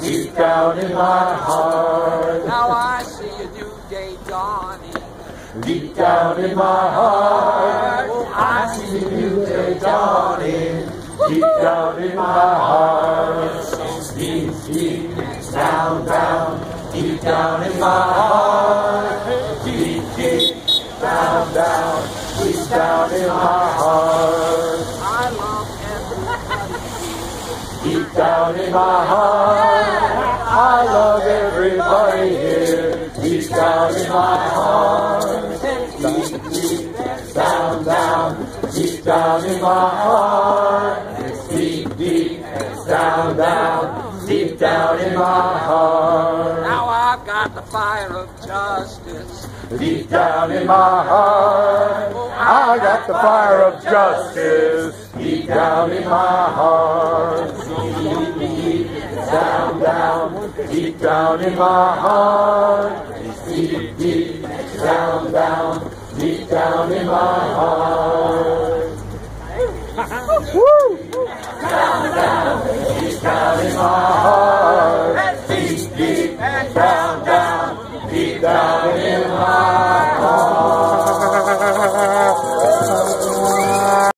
deep down in my heart. Now I see a new day dawning. Deep down in my heart, I see a new day dawning. Deep down in my heart, deep, deep, down, down, deep down in my heart, deep, deep, down, down, deep down in my heart. I love everybody. Deep down in my heart, I love everybody here. Deep down in my heart, deep, deep, down, down, deep down in my heart. Deep, deep, down, down, deep down in my heart. Now I've got the fire of justice. Deep down in my heart, I got the fire of justice. Deep down in my heart. Deep, deep, down, down, deep down in my heart. Deep, deep, down, down, deep down in my heart.